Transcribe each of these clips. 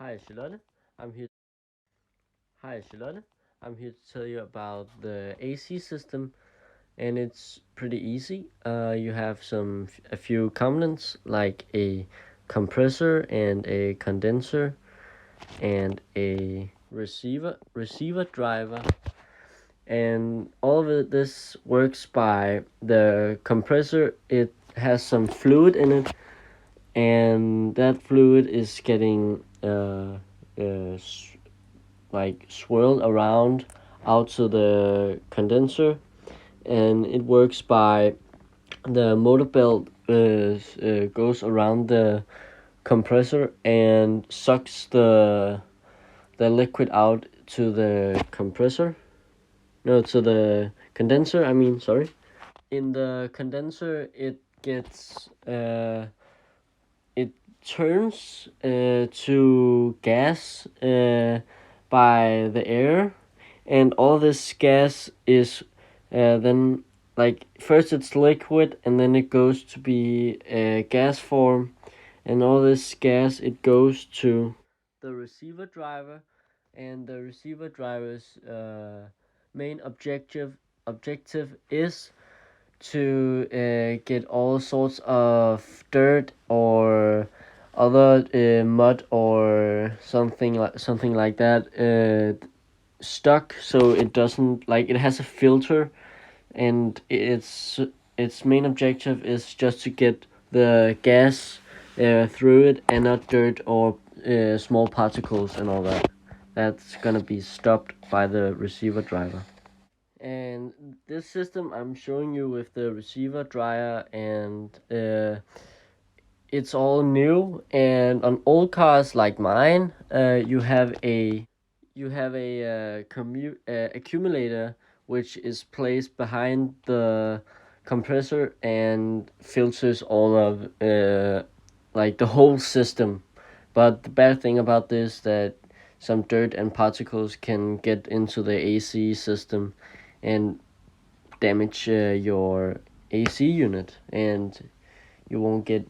Hi Charlotte, I'm here. Hi Charlotte, I'm here to tell you about the AC system, and it's pretty easy. You have a few components like a compressor and a condenser and a receiver driver, and all of this works by the compressor. It has some fluid in it, and that fluid is getting uh, like swirled around out to the condenser, and it works by the motor belt goes around the compressor and sucks the liquid out to the compressor, no, to the condenser, I mean, sorry. In the condenser it turns to gas by the air, and all this gas is then, like, first it's liquid and then it goes to be a gas form, and all this gas it goes to the receiver driver, and the receiver driver's main objective is to get all sorts of dirt or other mud or something like that stuck, so it doesn't, like, it has a filter, and its main objective is just to get the gas through it, and not dirt or small particles and all that. That's gonna be stopped by the receiver driver. And this system I'm showing you with the receiver dryer, and it's all new. And on old cars like mine, you have a accumulator which is placed behind the compressor and filters all of like the whole system. But the bad thing about this that some dirt and particles can get into the AC system and damage your AC unit, and you won't get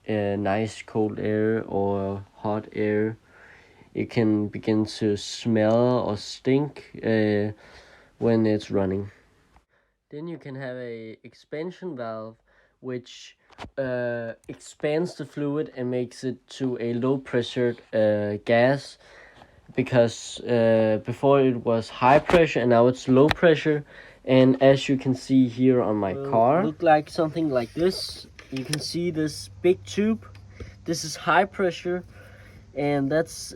nice cold air or hot air. It can begin to smell or stink when it's running. Then you can have a expansion valve which expands the fluid and makes it to a low pressure gas, because before it was high pressure and now it's low pressure. And as you can see here on my car, look like something like this. You can see this big tube. This is high pressure, and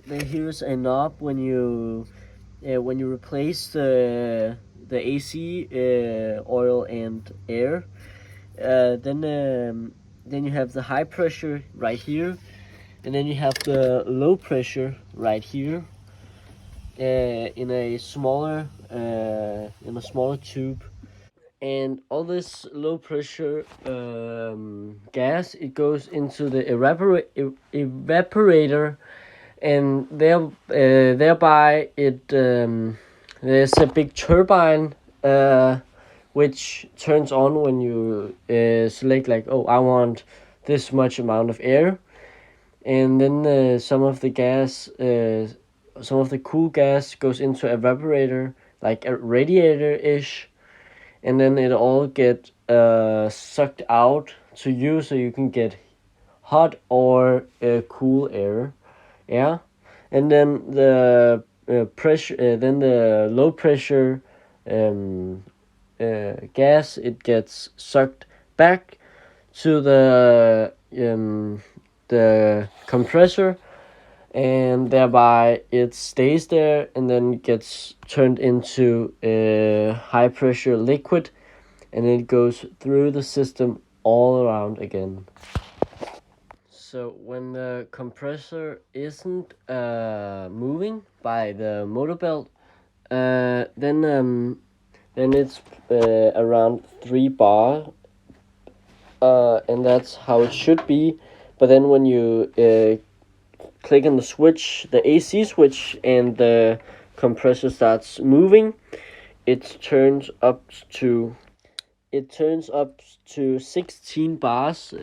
here's a knob when you replace the AC oil and air. Then you have the high pressure right here, and then you have the low pressure right here, in a smaller tube. And all this low pressure gas, it goes into the evaporator, and thereby there's a big turbine which turns on when you select, like, oh, I want this much amount of air. And then some of the cool gas goes into evaporator, like a radiator ish, and then it all get sucked out to you, so you can get hot or cool air. Yeah. And then the low pressure gas, it gets sucked back to the compressor, and thereby it stays there and then gets turned into a high pressure liquid, and it goes through the system all around again. So when the compressor isn't moving by the motor belt, then it's around 3 bar, and that's how it should be. But then when you click on the switch, the AC switch, and the compressor starts moving, it turns up to 16 bars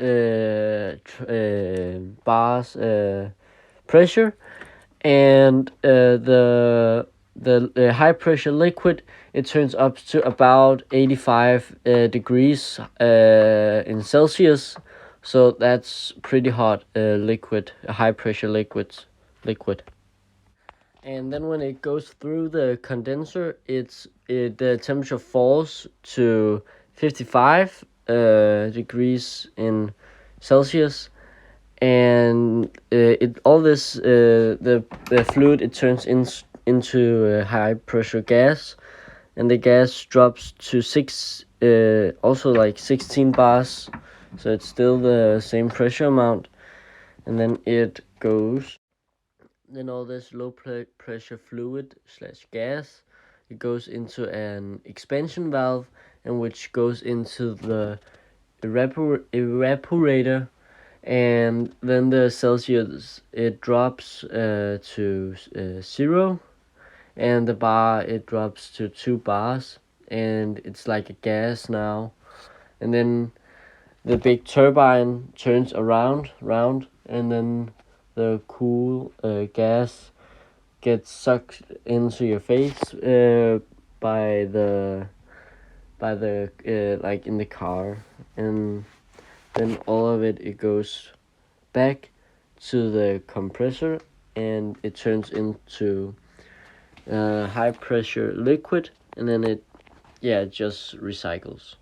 pressure, and the high pressure liquid, it turns up to about 85 degrees in Celsius. So that's pretty hot liquid, high pressure liquid. And then when it goes through the condenser, the temperature falls to 55 degrees in Celsius, and it all this the fluid, it turns into high pressure gas, and the gas drops to also like 16 bars, so it's still the same pressure amount, and then it goes. Then all this low pressure fluid slash gas, it goes into an expansion valve, and which goes into the evaporator, and then the Celsius, it drops to 0, and the bar, it drops to 2 bars, and it's like a gas now. And then the big turbine turns round, and then the cool gas gets sucked into your face by the like in the car, and then all of it goes back to the compressor, and it turns into high pressure liquid, and then it just recycles.